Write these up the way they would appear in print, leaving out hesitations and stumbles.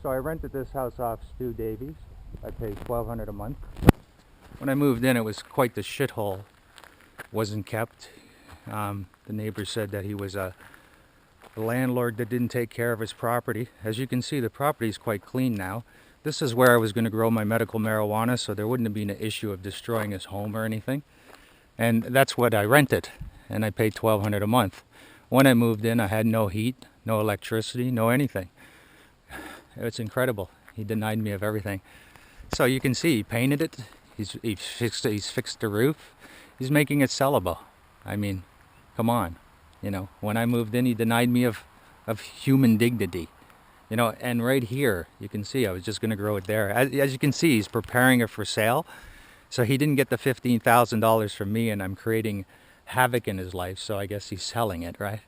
So I rented this house off Stewy Davies. I paid $1,200 a month. When I moved in, it was quite the shithole. Wasn't kept. The neighbor said that he was a landlord that didn't take care of his property. As you can see, the property is quite clean now. This is where I was going to grow my medical marijuana, so there wouldn't have been an issue of destroying his home or anything. And that's what I rented, and I paid $1,200 a month. When I moved in, I had no heat, no electricity, no anything. It's incredible. He denied me of everything. So you can see, he painted it. He's fixed the roof. He's making it sellable. I mean, come on. You know, when I moved in, he denied me of human dignity. You know, and right here, you can see I was just going to grow it there. As you can see, he's preparing it for sale. So he didn't get the $15,000 from me, and I'm creating havoc in his life. So I guess he's selling it, right?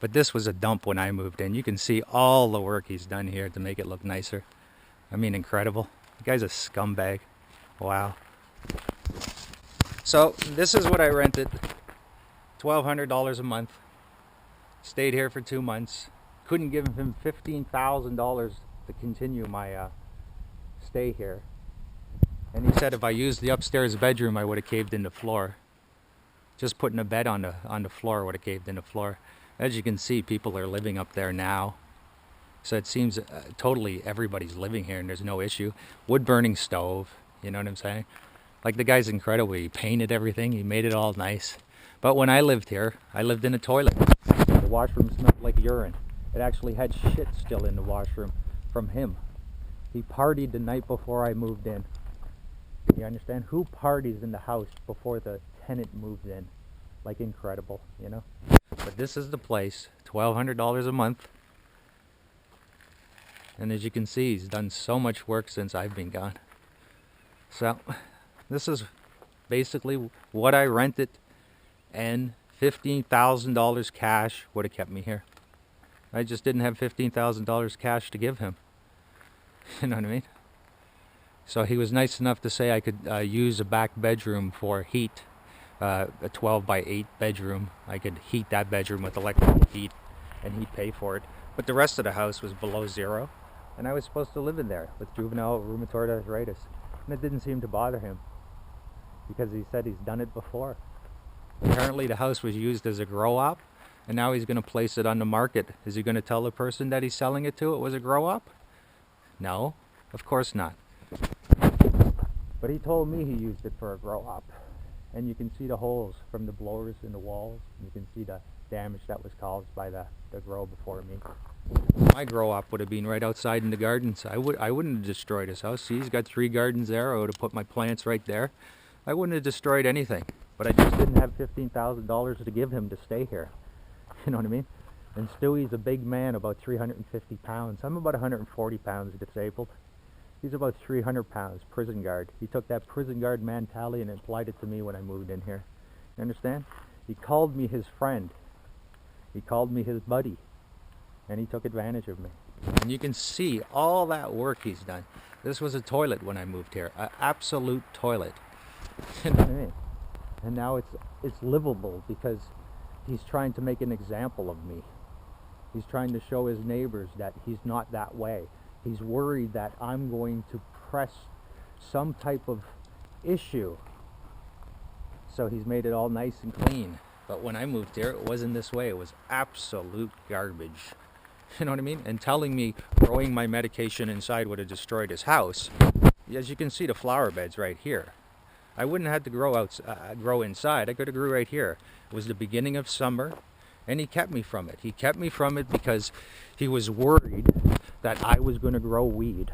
But this was a dump when I moved in. You can see all the work he's done here to make it look nicer. I mean, incredible. The guy's a scumbag. Wow. So this is what I rented. $1,200 a month. Stayed here for 2 months. Couldn't give him $15,000 to continue my stay here. And he said if I used the upstairs bedroom, I would have caved in the floor. Just putting a bed on the floor would have caved in the floor. As you can see, people are living up there now. So it seems totally everybody's living here and there's no issue. Wood burning stove, you know what I'm saying? Like, the guy's incredible. He painted everything. He made it all nice. But when I lived here, I lived in a toilet. The washroom smelled like urine. It actually had shit still in the washroom from him. He partied the night before I moved in. You understand? Who parties in the house before the tenant moves in? Like, incredible, you know? But this is the place. $1,200 a month. And as you can see, he's done so much work since I've been gone. So this is basically what I rented, and $15,000 cash would have kept me here. I just didn't have $15,000 cash to give him. You know what I mean? So he was nice enough to say I could use a back bedroom for heat, a 12 by 8 bedroom. I could heat that bedroom with electrical heat, and he'd pay for it. But the rest of the house was below zero, and I was supposed to live in there with juvenile rheumatoid arthritis. And it didn't seem to bother him, because he said he's done it before. Apparently the house was used as a grow-op, and now he's going to place it on the market. Is he going to tell the person that he's selling it to it was a grow-op? No, of course not. But he told me he used it for a grow-op. And you can see the holes from the blowers in the walls. You can see the damage that was caused by the grow before me. My grow-op would have been right outside in the gardens. I wouldn't have destroyed his house. See, he's got 3 gardens there. I would have put my plants right there. I wouldn't have destroyed anything. But I just didn't have $15,000 to give him to stay here. You know what I mean? And Stewy's a big man, about 350 pounds. I'm about 140 pounds disabled. He's about 300 pounds, prison guard. He took that prison guard mentality and applied it to me when I moved in here. You understand? He called me his friend. He called me his buddy. And he took advantage of me. And you can see all that work he's done. This was a toilet when I moved here. An absolute toilet. You know what I mean? And now it's livable because he's trying to make an example of me. He's trying to show his neighbors that he's not that way. He's worried that I'm going to press some type of issue. So he's made it all nice and clean. But when I moved here, it wasn't this way. It was absolute garbage. You know what I mean? And telling me growing my medication inside would have destroyed his house. As you can see, the flower bed's right here. I wouldn't have had to grow inside. I could have grew right here. It was the beginning of summer, and he kept me from it. He kept me from it because he was worried that I was going to grow weed.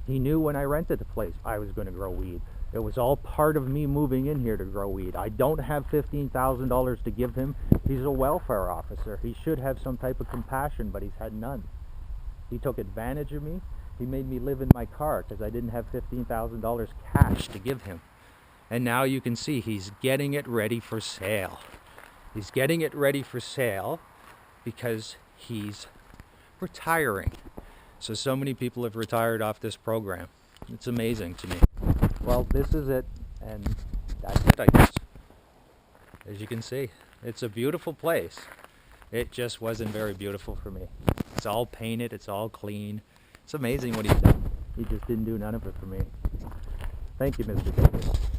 He knew when I rented the place I was going to grow weed. It was all part of me moving in here to grow weed. I don't have $15,000 to give him. He's a welfare officer. He should have some type of compassion, but he's had none. He took advantage of me. He made me live in my car because I didn't have $15,000 cash to give him. And now you can see he's getting it ready for sale. He's getting it ready for sale because he's retiring. So many people have retired off this program. It's amazing to me. Well, this is it, and that's it, I guess. As you can see, it's a beautiful place. It just wasn't very beautiful for me. It's all painted, it's all clean, It's amazing what he's done. He just didn't do none of it for me. Thank you, Mr. Davis.